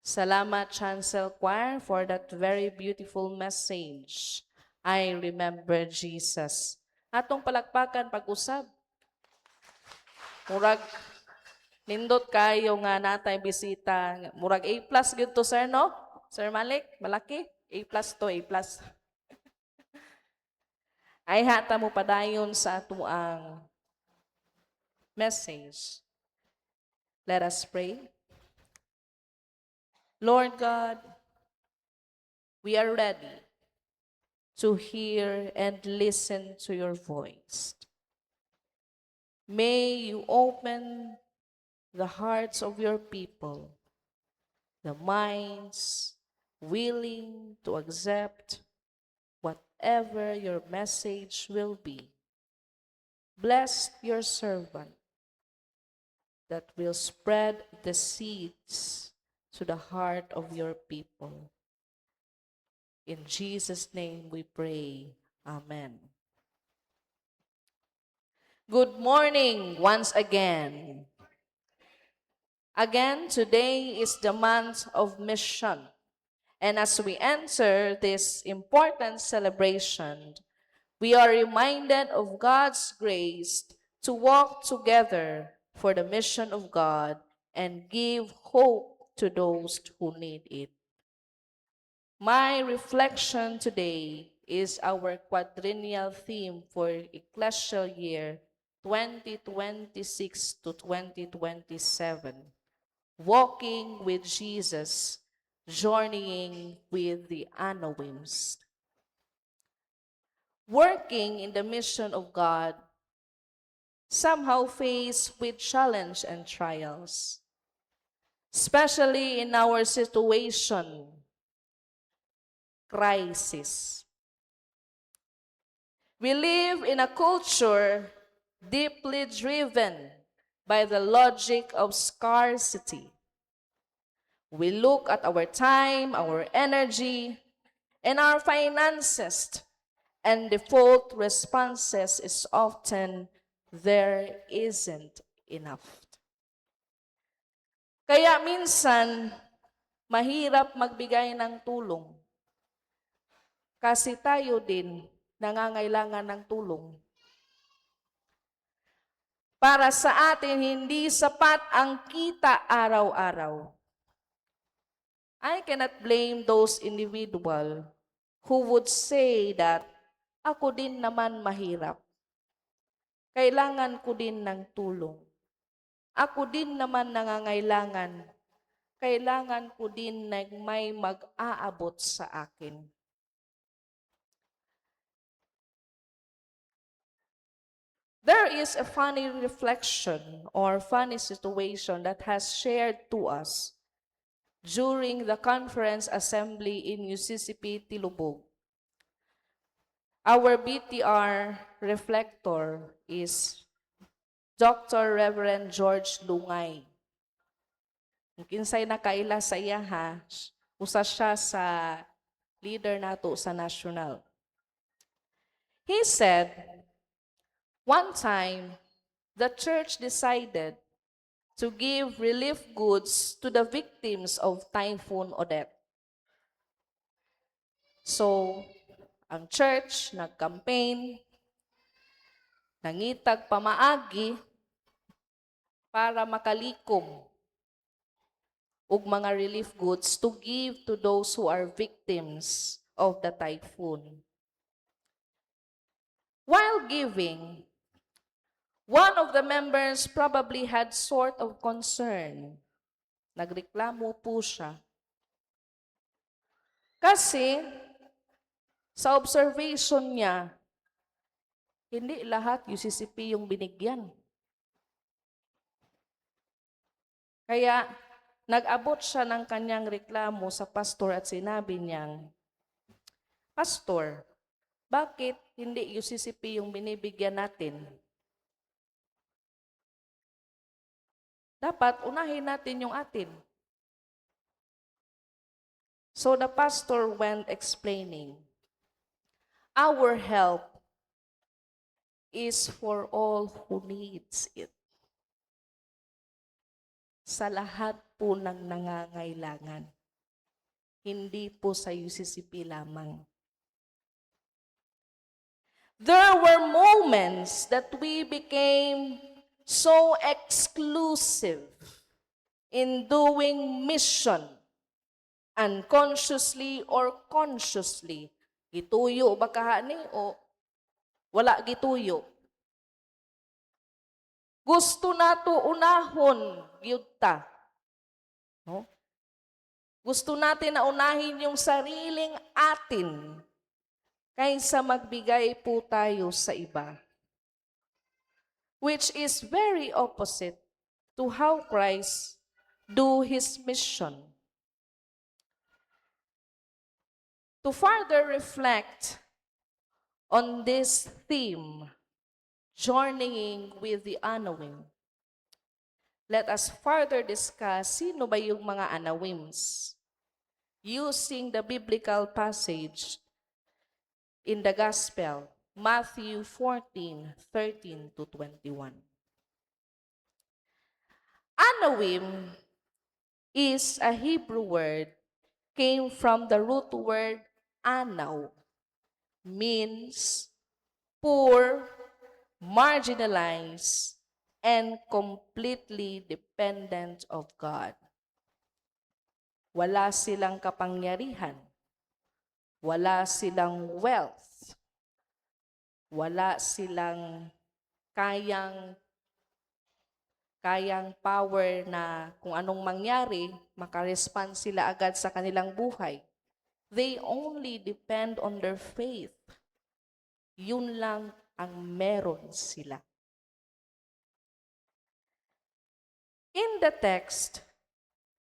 Salamat, Chancel Choir, for that very beautiful message. I remember Jesus. Atong palakpakan pag-usab. Murag, nindot kayo nga natay bisita. Murag A+, good to sir, no? Sir Malik, malaki? A+, to, A+. Ay hata mo padayon sa atuang message. Let us pray. Lord God, we are ready to hear and listen to your voice. May you open the hearts of your people, the minds willing to accept whatever your message will be. Bless your servant that will spread the seeds to the heart of your people. In Jesus' name we pray. Amen. Good morning once again. Again, today is the month of mission. And as we enter this important celebration, we are reminded of God's grace to walk together for the mission of God and give hope to those who need it. My reflection today is our quadrennial theme for ecclesial year 2026 to 2027. Walking with Jesus, journeying with the Anowims. Working in the mission of God, somehow faced with challenge and trials, especially in our situation, crisis. We live in a culture deeply driven by the logic of scarcity. We look at our time, our energy, and our finances, and default responses is often, there isn't enough. Kaya minsan, mahirap magbigay ng tulong. Kasi tayo din nangangailangan ng tulong. Para sa atin, hindi sapat ang kita araw-araw. I cannot blame those individuals who would say that ako din naman mahirap. Kailangan ko din ng tulong. Ako din naman nangangailangan. Kailangan ko din na may mag-aabot sa akin. There is a funny reflection or funny situation that has shared to us during the conference assembly in UCCP Tilubog. Our BTR reflector is Dr. Reverend George Lungay. Kinsay nakaila sa iya ha, usa siya sa leader nato sa national. He said, one time, the church decided to give relief goods to the victims of Typhoon Odette. So, ang church nag-campaign, nangitag pamaagi para makalikom og mga relief goods to give to those who are victims of the typhoon. While giving, one of the members probably had sort of concern. Nagreklamo po siya. Kasi sa observation niya, hindi lahat UCCP yung binigyan. Kaya nag-abot siya ng kanyang reklamo sa pastor at sinabi niyang, Pastor, bakit hindi UCCP yung binibigyan natin? Dapat unahin natin yung atin. So the pastor went explaining, our help is for all who needs it. sa lahat po ng nangangailangan. Hindi po sa UCCP lamang. There were moments that we became so exclusive in doing mission, unconsciously or consciously. Gituyo ba kahani o wala gituyo? Gusto nato unahon gyud ta. No? Gusto natin na unahin yung sariling atin kaysa magbigay po tayo sa iba. Which is very opposite to how Christ do His mission. To further reflect on this theme, journeying with the unknowing, let us further discuss sino ba yung mga anawims using the biblical passage in the Gospel, Matthew 14:13-21. Anawim is a Hebrew word, came from the root word anaw, means poor, marginalized, and completely dependent of God. Wala silang kapangyarihan, wala silang wealth, wala silang kayang power na kung anong mangyari, makarespond sila agad sa kanilang buhay. They only depend on their faith. Yun lang ang meron sila. In the text,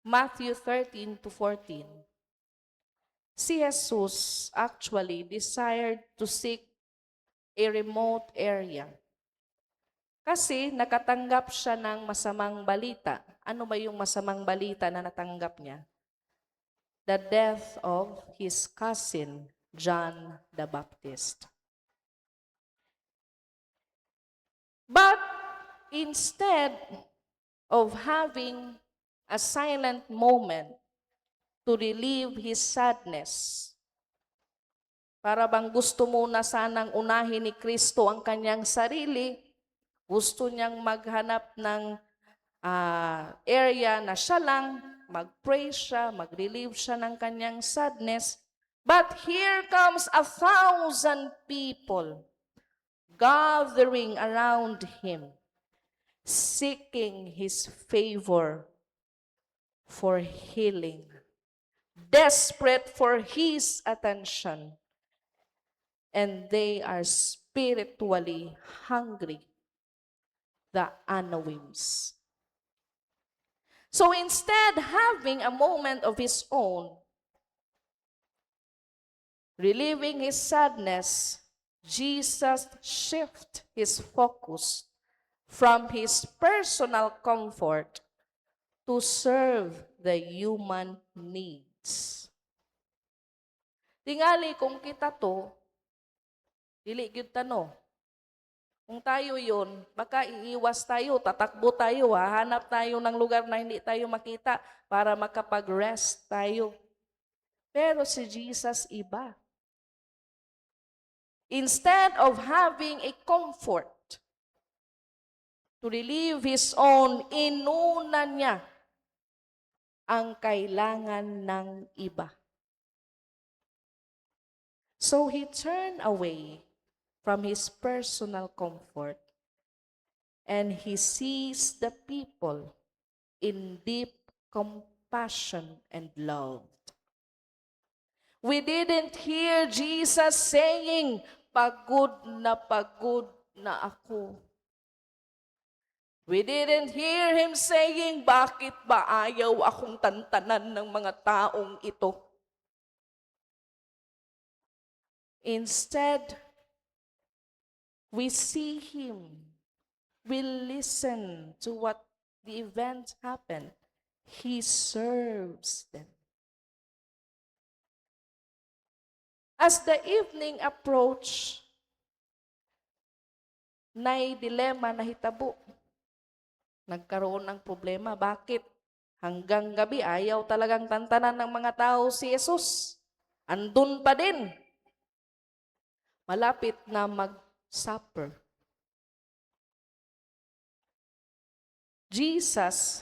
Matthew 13-14, si Jesus actually desired to seek a remote area. Kasi nakatanggap siya ng masamang balita. Ano ba yung masamang balita na natanggap niya? The death of his cousin, John the Baptist. But instead of having a silent moment to relieve his sadness, para bang gusto muna sanang unahin ni Kristo ang kanyang sarili, gusto niyang maghanap ng area na siya lang, mag-pray siya, mag-relieve siya ng kanyang sadness. But here comes 1,000 people gathering around him, seeking his favor for healing, desperate for his attention, and they are spiritually hungry, the Anawims. So instead, having a moment of his own, relieving his sadness, Jesus shifted his focus from his personal comfort to serve the human needs. Tingali kung kita to, dili gyud tano. Kung tayo yun, baka iiwas tayo, tatakbo tayo, hahanap tayo ng lugar na hindi tayo makita para makapag-rest tayo. Pero si Jesus iba. Instead of having a comfort to relieve his own, inuna niya ang kailangan ng iba. So he turned away from his personal comfort, and he sees the people in deep compassion and love. We didn't hear Jesus saying, pagod na ako. We didn't hear him saying, bakit ba ayaw akong tantanan ng mga taong ito? Instead, we see him. We listen to what the event happened. He serves them. As the evening approached, nay dilema na hitabo. nagkaroon ng problema. Bakit? Hanggang gabi, ayaw talagang tantanan ng mga tao si Jesus. Andun pa din. Malapit na mag-supper. Jesus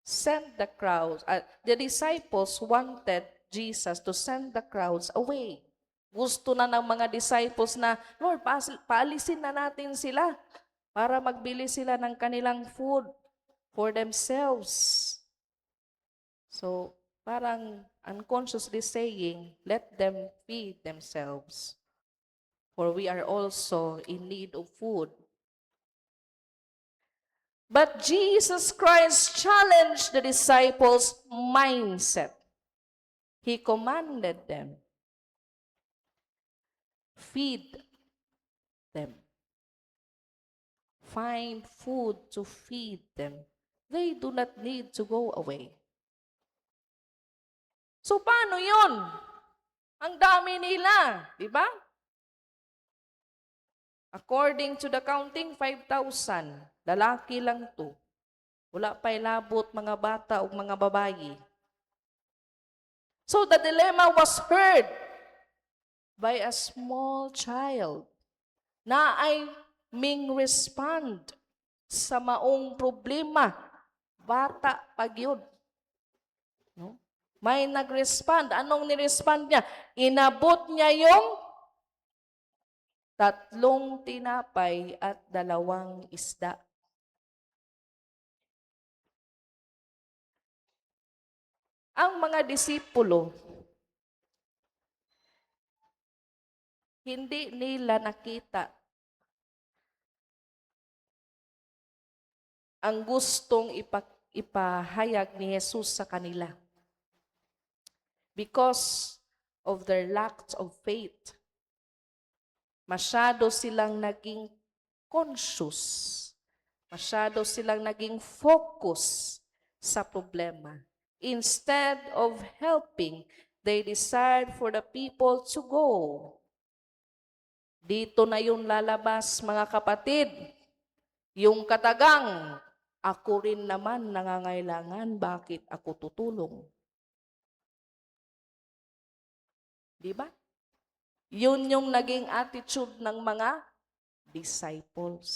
sent the crowds, the disciples wanted Jesus to send the crowds away. Gusto na ng mga disciples na, Lord, paalisin na natin sila para magbili sila ng kanilang food for themselves. So, parang unconsciously saying, let them feed themselves. For we are also in need of food. But Jesus Christ challenged the disciples' mindset. He commanded them, feed them. Find food to feed them. They do not need to go away. So paano yun? Ang dami nila, di ba? According to the counting, 5,000. Lalaki lang to. Wala pa ilabot mga bata o mga babayi. So the dilemma was heard by a small child na ay ming respond sa maong problema. Bata pag yun. No? May nag-respond. Anong ni-respond niya? Inabot niya yung 3 tinapay at 2 isda. Ang mga disipulo, hindi nila nakita ang gustong ipahayag ni Jesus sa kanila. Because of their lack of faith, masyado silang naging conscious, masyado silang naging focus sa problema. Instead of helping, they desired for the people to go. Dito na yung lalabas, mga kapatid. Yung katagang, ako rin naman nangangailangan, bakit ako tutulong? Di ba? Yun yung naging attitude ng mga disciples.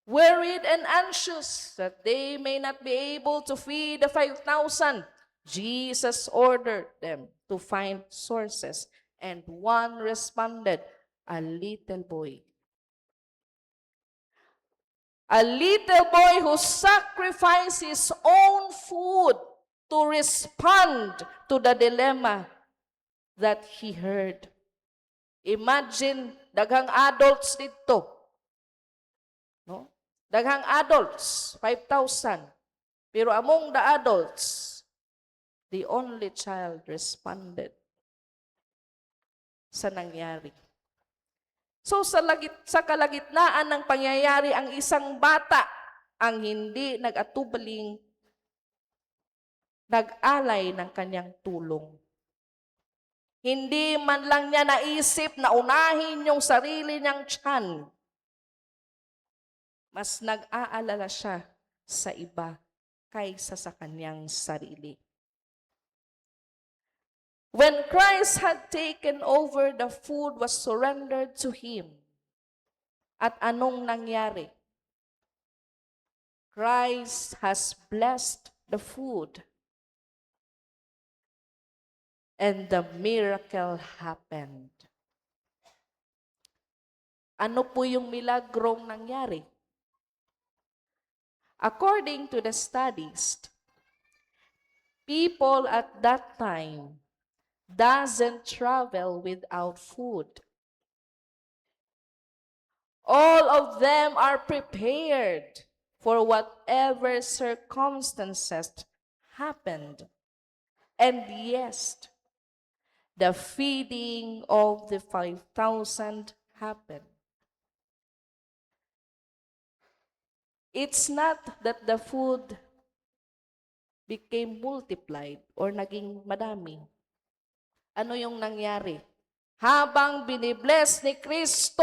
Worried and anxious that they may not be able to feed the 5,000, Jesus ordered them to find sources, and one responded, a little boy. A little boy who sacrificed his own food to respond to the dilemma that he heard. Imagine, daghang adults dito. No? Daghang adults, 5,000. Pero among the adults, the only child responded sa nangyari. So sa kalagitnaan ng pangyayari, ang isang bata ang hindi nag-atubaling nag-alay ng kanyang tulong. Hindi man lang niya naisip na unahin yung sarili niyang tiyan. Mas nag-aalala siya sa iba kaysa sa kanyang sarili. When Christ had taken over, the food was surrendered to Him. At anong nangyari? Christ has blessed the food. And the miracle happened. Ano po yung milagrong nangyari? According to the studies, people at that time doesn't travel without food. All of them are prepared for whatever circumstances happened. And yes, the feeding of the 5,000 happened. It's not that the food became multiplied or naging madami. Ano yung nangyari? Habang binibless ni Kristo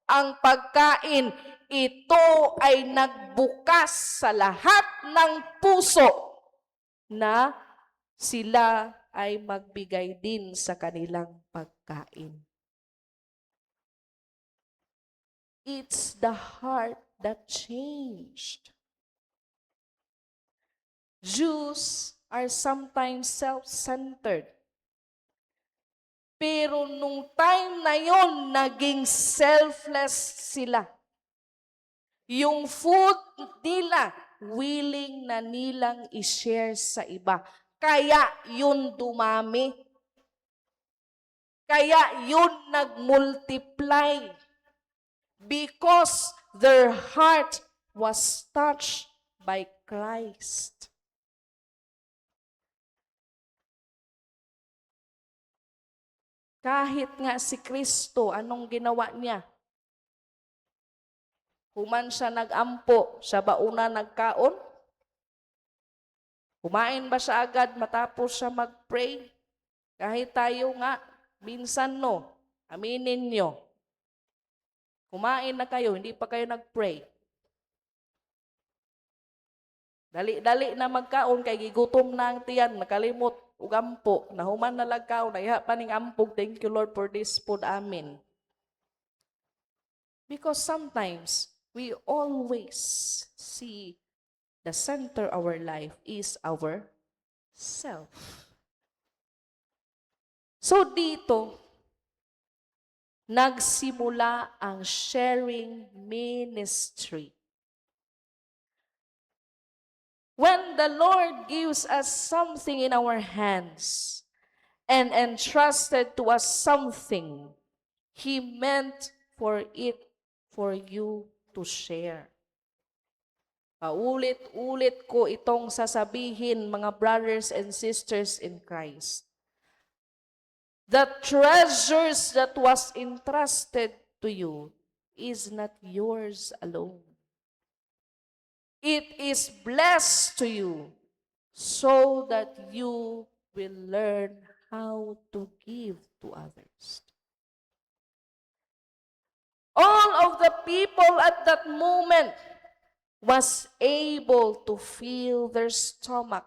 ang pagkain, ito ay nagbukas sa lahat ng puso na sila ay magbigay din sa kanilang pagkain. It's the heart that changed. Jews are sometimes self-centered. Pero nung time na yon, naging selfless sila. Yung food nila, willing na nilang i-share sa iba. Kaya yun dumami. Kaya yun nag-multiply. Because their heart was touched by Christ. Kahit nga si Kristo, anong ginawa niya? Human siya nag-ampo, siya ba una nagkaon? Kumain ba siya agad matapos siya mag-pray? Kahit tayo nga, minsan no, aminin nyo. Kumain na kayo, hindi pa kayo nag-pray. Dali-dali na magkaon, kay gigutom na ang tiyan, nakalimot, ugampo, nahuman na lagkaon, naiha pa ning ampog, thank you Lord for this food, amen. Because sometimes, we always see the center of our life is our self. So dito, nagsimula ang sharing ministry. When the Lord gives us something in our hands and entrusted to us something, He meant for it for you to share. Paulit-ulit ko itong sasabihin, mga brothers and sisters in Christ. The treasures that was entrusted to you is not yours alone. It is blessed to you so that you will learn how to give to others. All of the people at that moment was able to fill their stomach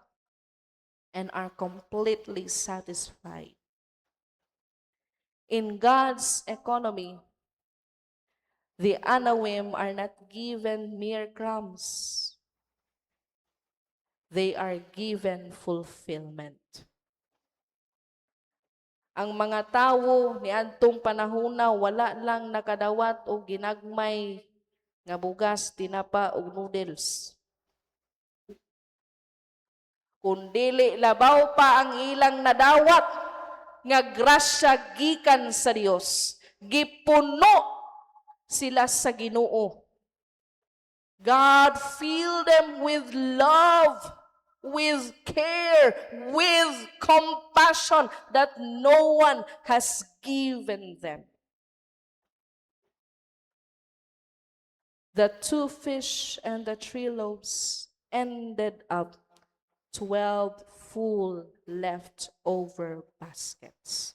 and are completely satisfied. In God's economy, the Anawim are not given mere crumbs. They are given fulfillment. Ang mga tawo ni adtong panahona wala lang nakadawat og ginagmay nga bugas, tinapa ug noodles. Kung dili labaw pa ang ilang nadawat nga grasya gikan sa Dios, gipuno sila sa Ginoo. God fill them with love, with care, with compassion that no one has given them. The 2 fish and the 3 loaves ended up 12 full leftover baskets,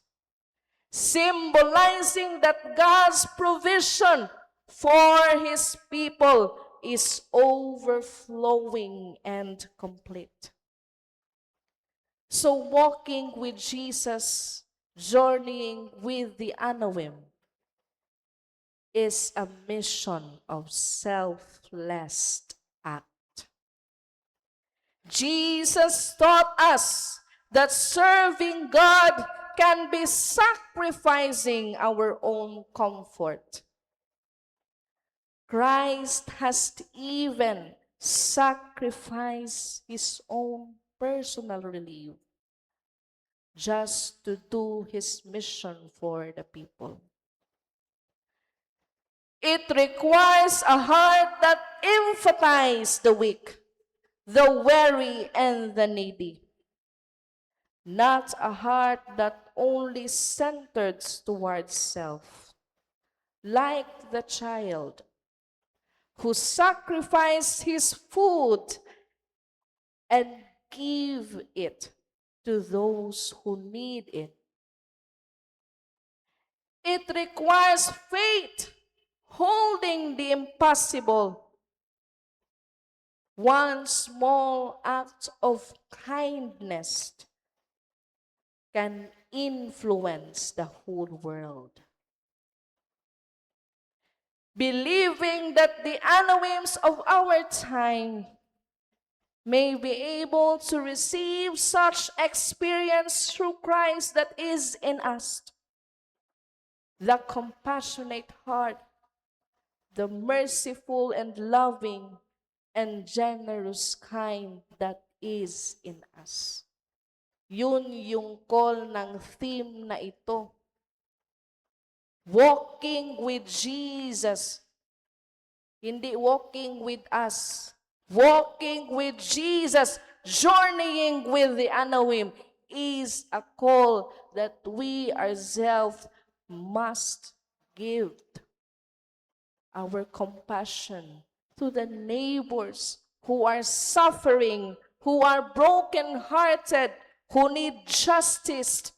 symbolizing that God's provision for His people is overflowing and complete. So walking with Jesus, journeying with the Anawim, is a mission of selfless act. Jesus taught us that serving God can be sacrificing our own comfort. Christ has even sacrificed His own personal relief just to do His mission for the people. It requires a heart that emphasizes the weak, the weary, and the needy. Not a heart that only centered towards self, like the child who sacrificed his food and give it to those who need it. It requires faith, holding the impossible. One small act of kindness can influence the whole world. Believing that the Anoims of our time may be able to receive such experience through Christ that is in us. The compassionate heart, the merciful and loving and generous kind that is in us. Yun yung call ng theme na ito. Walking with Jesus. Hindi walking with us. Walking with Jesus, journeying with the Anoim is a call that we ourselves must give our compassion to the neighbors who are suffering, who are broken-hearted, who need justice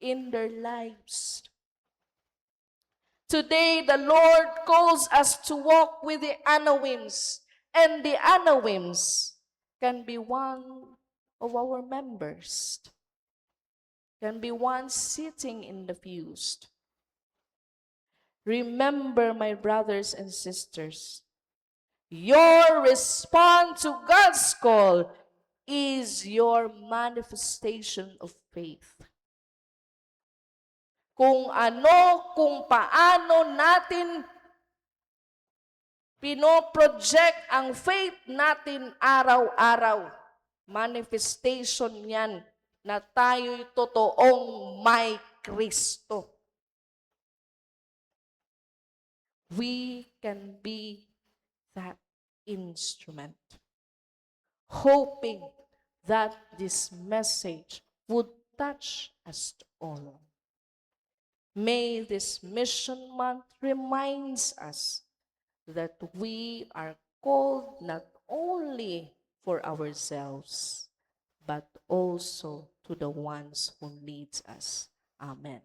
in their lives. Today, the Lord calls us to walk with the Anoims, and the Anoims can be one of our members, can be one sitting in the pews. Remember, my brothers and sisters, your response to God's call is your manifestation of faith. Kung paano natin pinoproject ang faith natin araw-araw. Manifestation yan na tayo'y totoong may Kristo. We can be that instrument, hoping that this message would touch us all. May this mission month reminds us that we are called not only for ourselves, but also to the ones who need us. Amen.